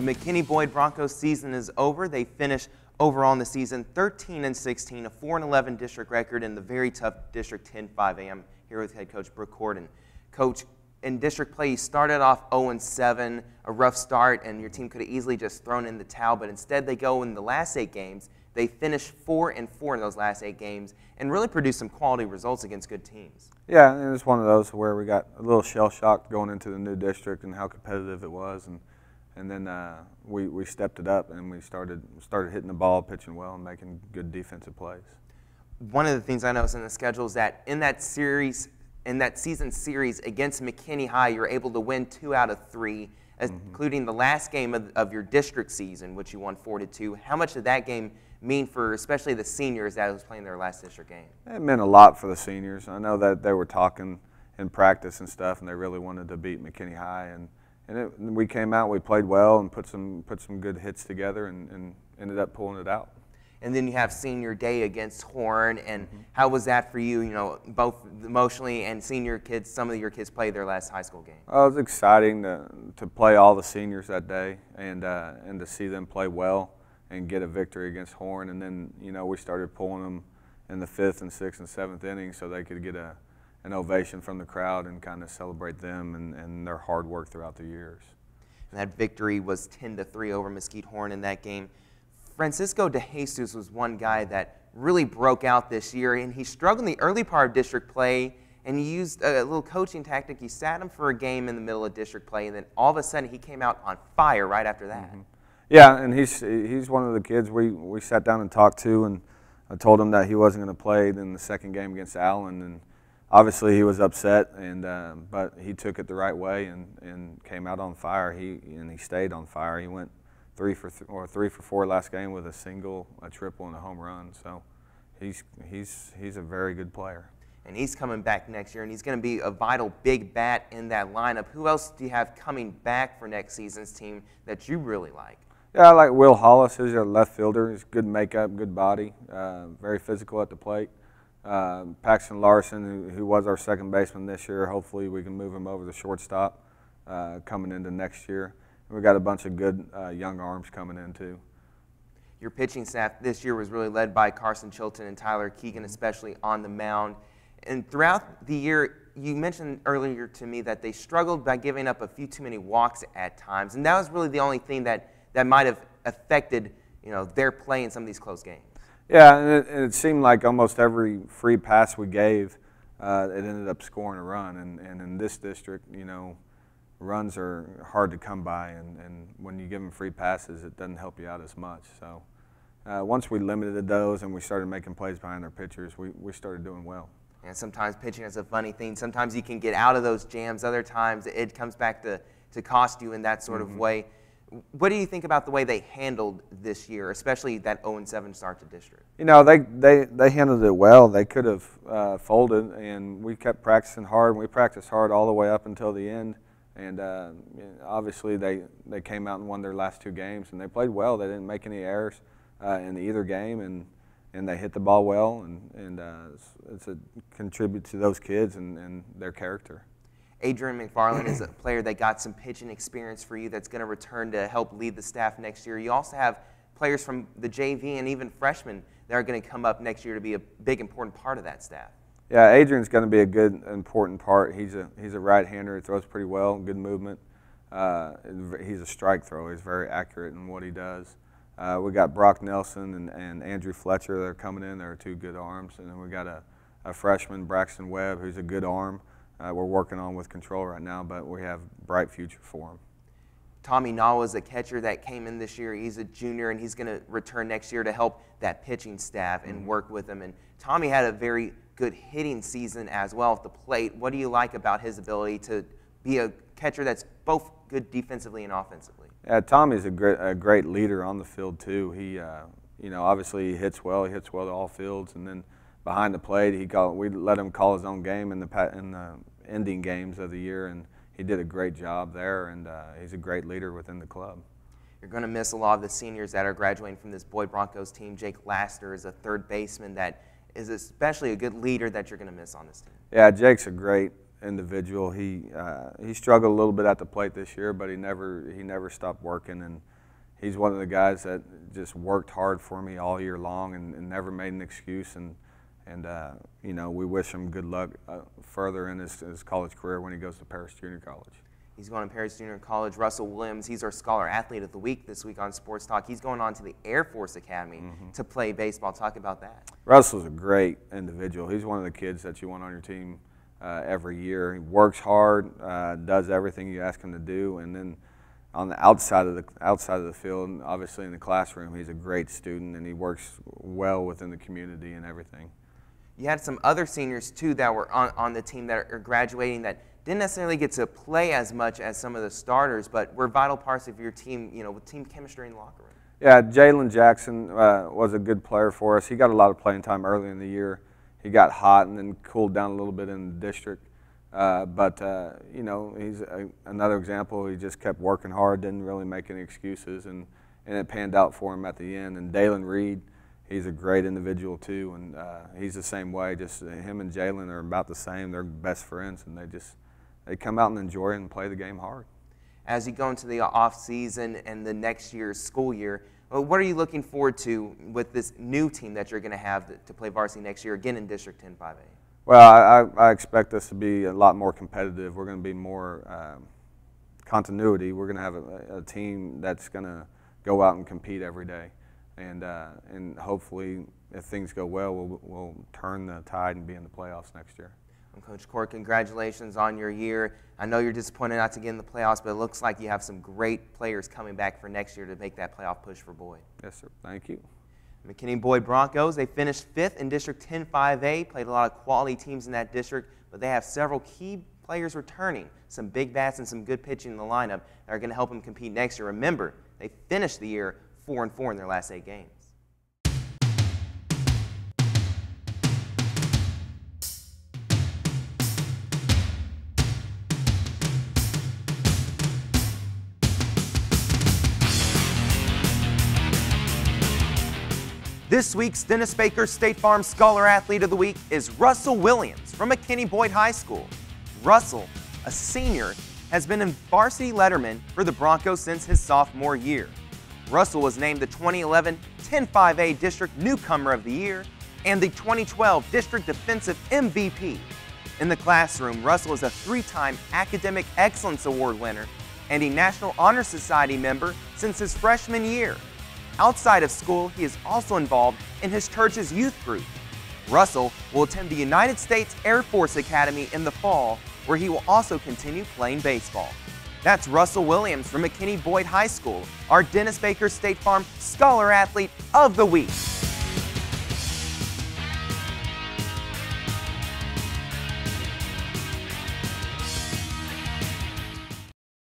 McKinney Boyd Broncos season is over. They finished overall in the season 13-16, a 4-11 district record in the very tough District 10 5A. Here with head coach Brooke Court. And coach, in district play, you started off 0-7, a rough start, and your team could have easily just thrown in the towel, but instead they go in the last 8 games. They finished 4-4 in those last 8 games and really produced some quality results against good teams. Yeah, and it's one of those where we got a little shell-shocked going into the new district and how competitive it was, and then we stepped it up and we started hitting the ball, pitching well, and making good defensive plays. One of the things I noticed in the schedule is that in that season series against McKinney High, you were able to win 2 out of 3, including the last game of your district season, which you won 4-2. How much did that game mean for especially the seniors that was playing their last district game? It meant a lot for the seniors. I know that they were talking in practice and stuff, and they really wanted to beat McKinney High, and we came out, we played well, and put some good hits together, and ended up pulling it out. And then you have senior day against Horn, and how was that for you? You know, both emotionally and senior kids. Some of your kids played their last high school game. It was exciting to play all the seniors that day, and to see them play well and get a victory against Horn. And then we started pulling them in the 5th and 6th and 7th innings so they could get an ovation from the crowd and kind of celebrate them and their hard work throughout the years. And that victory was 10-3 over Mesquite Horn in that game. Francisco De Jesus was one guy that really broke out this year, and he struggled in the early part of district play, and you used a little coaching tactic. You sat him for a game in the middle of district play, and then all of a sudden he came out on fire right after that. Yeah, and he's one of the kids we sat down and talked to, and I told him that he wasn't going to play in the second game against Allen, and obviously he was upset, but he took it the right way and came out on fire. He stayed on fire. He went 3 for 4 last game with a single, a triple, and a home run. So he's a very good player. And he's coming back next year, and he's going to be a vital big bat in that lineup. Who else do you have coming back for next season's team that you really like? Yeah, I like Will Hollis. He's a left fielder. He's good makeup, good body, very physical at the plate. Paxton Larson, who was our second baseman this year, hopefully we can move him over to shortstop coming into next year. We've got a bunch of good young arms coming in, too. Your pitching staff this year was really led by Carson Chilton and Tyler Keegan, especially on the mound. And throughout the year, you mentioned earlier to me that they struggled by giving up a few too many walks at times. And that was really the only thing that might have affected their play in some of these close games. Yeah, and it seemed like almost every free pass we gave, it ended up scoring a run. And in this district, runs are hard to come by, and when you give them free passes, it doesn't help you out as much. So once we limited those and we started making plays behind our pitchers, we started doing well. And sometimes pitching is a funny thing. Sometimes you can get out of those jams. Other times it comes back to cost you in that sort of way. What do you think about the way they handled this year, especially that 0-7 start to district? They handled it well. They could have folded, and we kept practicing hard, and we practiced hard all the way up until the end. And obviously they came out and won their last 2 games, and they played well. They didn't make any errors in either game, and they hit the ball well, and it's a contribute to those kids and their character. Adrian McFarland is a player that got some pitching experience for you that's going to return to help lead the staff next year. You also have players from the JV and even freshmen that are going to come up next year to be a big, important part of that staff. Yeah, Adrian's going to be a good, important part. He's a right-hander. He throws pretty well, good movement. He's a strike thrower. He's very accurate in what he does. We got Brock Nelson and Andrew Fletcher that are coming in. They're 2 good arms. And then we got a freshman, Braxton Webb, who's a good arm. We're working on with control right now, but we have a bright future for him. Tommy Nawa is a catcher that came in this year. He's a junior, and he's going to return next year to help that pitching staff and work with them. And Tommy had a very good hitting season as well at the plate. What do you like about his ability to be a catcher that's both good defensively and offensively? Yeah, Tommy's a great leader on the field too. He, obviously he hits well. He hits well to all fields, and then behind the plate, we let him call his own game in the ending games of the year, and he did a great job there. And he's a great leader within the club. You're going to miss a lot of the seniors that are graduating from this Boyd Broncos team. Jake Laster is a third baseman that is especially a good leader that you're going to miss on this team. Yeah, Jake's a great individual. He struggled a little bit at the plate this year, but he never stopped working, he's one of the guys that just worked hard for me all year long and never made an excuse. And you know, we wish him good luck further in his college career when he goes to Paris Junior College. He's going to Paris Junior College. Russell Williams, he's our Scholar Athlete of the Week this week on Sports Talk. He's going on to the Air Force Academy to play baseball. Talk about that. Russell's a great individual. He's one of the kids that you want on your team every year. He works hard, does everything you ask him to do, and then on the outside of the field, obviously in the classroom, he's a great student and he works well within the community and everything. You had some other seniors too that were on the team that are graduating that didn't necessarily get to play as much as some of the starters, but were vital parts of your team, you know, with team chemistry in the locker room. Yeah, Jalen Jackson was a good player for us. He got a lot of playing time early in the year. He got hot and then cooled down a little bit in the district. But you know, he's another example. He just kept working hard, didn't really make any excuses, and it panned out for him at the end. And Dalen Reed, he's a great individual too, and he's the same way. Just him and Jalen are about the same. They're best friends, and they come out and enjoy it and play the game hard. As you go into the off season and the next year's school year, what are you looking forward to with this new team that you're going to have to play varsity next year, again in District 10-5A? Well, I expect us to be a lot more competitive. We're going to be more continuity. We're going to have a team that's going to go out and compete every day, and hopefully, if things go well, we'll turn the tide and be in the playoffs next year. Well, Coach Court, congratulations on your year. I know you're disappointed not to get in the playoffs, but it looks like you have some great players coming back for next year to make that playoff push for Boyd. Yes, sir. Thank you. McKinney Boyd Broncos, they finished 5th in District 10-5A, played a lot of quality teams in that district, but they have several key players returning, some big bats and some good pitching in the lineup that are going to help them compete next year. Remember, they finished the year 4-4 in their last 8 games. This week's Dennis Baker State Farm Scholar Athlete of the Week is Russell Williams from McKinney Boyd High School. Russell, a senior, has been in varsity letterman for the Broncos since his sophomore year. Russell was named the 2011 10-5A District Newcomer of the Year and the 2012 District Defensive MVP. In the classroom, Russell is a 3-time Academic Excellence Award winner and a National Honor Society member since his freshman year. Outside of school, he is also involved in his church's youth group. Russell will attend the United States Air Force Academy in the fall, where he will also continue playing baseball. That's Russell Williams from McKinney Boyd High School, our Dennis Baker State Farm Scholar Athlete of the Week.